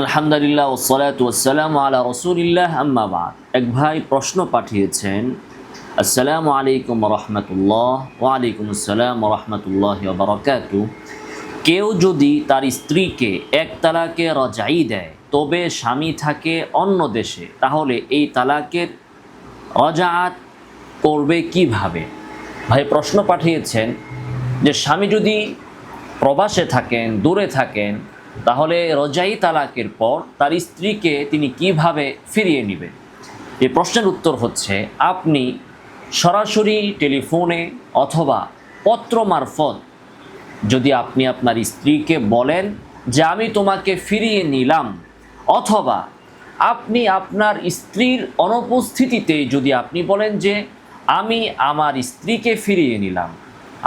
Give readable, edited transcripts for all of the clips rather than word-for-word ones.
আলহামদুলিল্লাহ ওয়াসসালাতু ওয়াসসালামু আলা রাসূলিল্লাহ আম্মা বাদ। এক ভাই প্রশ্ন পাঠিয়েছেন, আসসালামু আলাইকুম রাহমাতুল্লাহ। ওয়া আলাইকুম আসসালাম ওয়া রাহমাতুল্লাহি ওয়া বারাকাতুহু। কেউ যদি তার স্ত্রীকে এক তালাকে রাজাই দেয়, তবে স্বামী থাকে অন্য দেশে, তাহলে এই তালাকের রাজাআত করবে কিভাবে? ভাই প্রশ্ন পাঠিয়েছেন যে স্বামী যদি প্রবাসে থাকেন, দূরে থাকেন, তাহলে রজাই তালাকের পর তার স্ত্রীকে তিনি কিভাবে ফিরিয়ে নেবেন। এই প্রশ্নের উত্তর হচ্ছে, আপনি সরাসরি টেলিফোনে অথবা পত্র মারফত যদি আপনি আপনার স্ত্রীকে বলেন যে আমি তোমাকে ফিরিয়ে নিলাম, অথবা আপনি আপনার স্ত্রীর অনুপস্থিতিতে যদি আপনি বলেন যে আমি আমার স্ত্রীকে ফিরিয়ে নিলাম,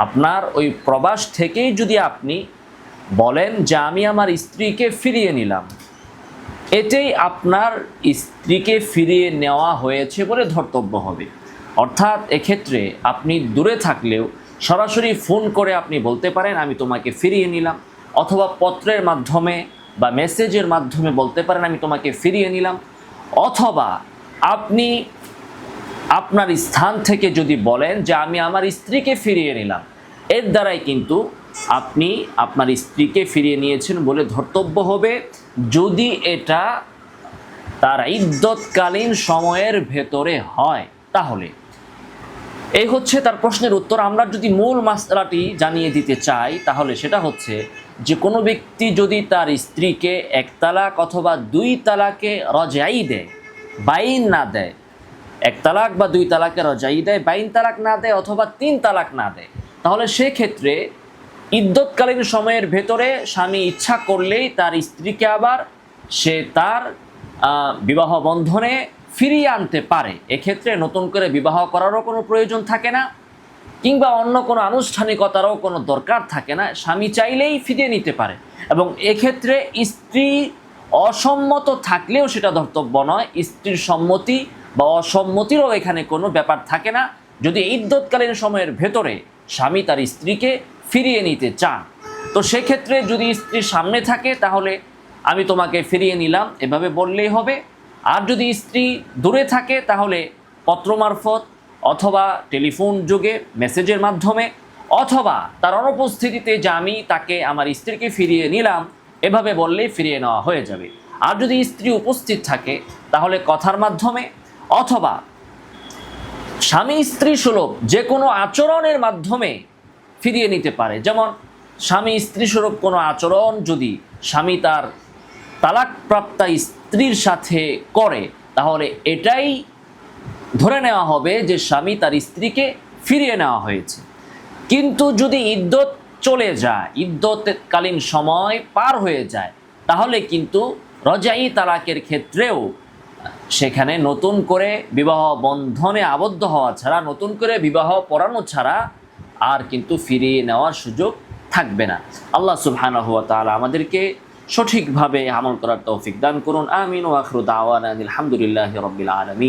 আপনার ওই প্রবাস থেকেই যদি আপনি বলেন যে আমি আমার স্ত্রীকে ফিরিয়ে নিলাম, এটাই আপনার স্ত্রীকে ফিরিয়ে নেওয়া হয়েছে বলে ধর্তব্য হবে। অর্থাৎ এক্ষেত্রে আপনি দূরে থাকলেও সরাসরি ফোন করে আপনি বলতে পারেন আমি তোমাকে ফিরিয়ে নিলাম, অথবা পত্রের মাধ্যমে বা মেসেজের মাধ্যমে বলতে পারেন আমি তোমাকে ফিরিয়ে নিলাম, অথবা আপনি আপনার স্থান থেকে যদি বলেন যে আমি আমার স্ত্রীকে ফিরিয়ে নিলাম, এর দ্বারাই কিন্তু আপনি আপনার স্ত্রীকে ফিরিয়ে নিয়েছেন বলে ধর্তব্য হবে, যদি এটা তার ইদ্যৎকালীন সময়ের ভেতরে হয়। তাহলে এই হচ্ছে তার প্রশ্নের উত্তর। আমরা যদি মূল মাসলাটি জানিয়ে দিতে চাই, তাহলে সেটা হচ্ছে যে কোনো ব্যক্তি যদি তার স্ত্রীকে এক তালাক অথবা দুই তালাকে রজাই দেয়, বাইন না দেয়, এক তালাক বা দুই তালাকে রজাই দেয়, বাইন তালাক না দেয়, অথবা তিন তালাক না দেয়, তাহলে সেক্ষেত্রে ইদ্যৎকালীন সময়ের ভেতরে স্বামী ইচ্ছা করলেই তার স্ত্রীকে আবার সে তার বিবাহ বন্ধনে ফিরিয়ে আনতে পারে। এক্ষেত্রে নতুন করে বিবাহ করারও কোনো প্রয়োজন থাকে না, কিংবা অন্য কোনো আনুষ্ঠানিকতারও কোনো দরকার থাকে না। স্বামী চাইলেই ফিরিয়ে নিতে পারে, এবং এক্ষেত্রে স্ত্রী অসম্মত থাকলেও সেটা ধর্তব্য নয়। স্ত্রীর সম্মতি বা অসম্মতিরও এখানে কোনো ব্যাপার থাকে না, যদি ইদ্যৎকালীন সময়ের ভেতরে স্বামী তার স্ত্রীকে ফিরিয়ে নিতে চান। তো সেক্ষেত্রে যদি স্ত্রীর সামনে থাকে, তাহলে আমি তোমাকে ফিরিয়ে নিলাম এভাবে বললেই হবে। আর যদি স্ত্রী দূরে থাকে, তাহলে পত্র মারফত অথবা টেলিফোন যুগে মেসেজের মাধ্যমে, অথবা তার অনুপস্থিতিতে যে আমি তাকে আমার স্ত্রীকে ফিরিয়ে নিলাম এভাবে বললেই ফিরিয়ে নেওয়া হয়ে যাবে। আর যদি স্ত্রী উপস্থিত থাকে, তাহলে কথার মাধ্যমে অথবা স্বামী স্ত্রী সুলভ যে কোনো আচরণের মাধ্যমে ফিরিয়ে নিতে পারে। যেমন স্বামী স্ত্রী স্বরূপ কোনো আচরণ যদি স্বামী তার তালাকপ্রাপ্তা স্ত্রীর সাথে করে, তাহলে এটাই ধরে নেওয়া হবে যে স্বামী তার স্ত্রীকে ফিরিয়ে নেওয়া হয়েছে। কিন্তু যদি ইদ্যত চলে যায়, ইদ্যতকালীন সময় পার হয়ে যায়, তাহলে কিন্তু রজাই তালাকের ক্ষেত্রেও সেখানে নতুন করে বিবাহ বন্ধনে আবদ্ধ হওয়া ছাড়া, নতুন করে বিবাহ পড়ানো ছাড়া আর কিন্তু ফিরিয়ে নেওয়ার সুযোগ থাকবে না। আল্লাহ সুবহানাহু ওয়া তাআলা আমাদেরকে সঠিকভাবে আমল করার তৌফিক দান করুন। আমিন ওয়া আখিরু দাওয়ানা আলহামদুলিল্লাহি রাব্বিল আলামিন।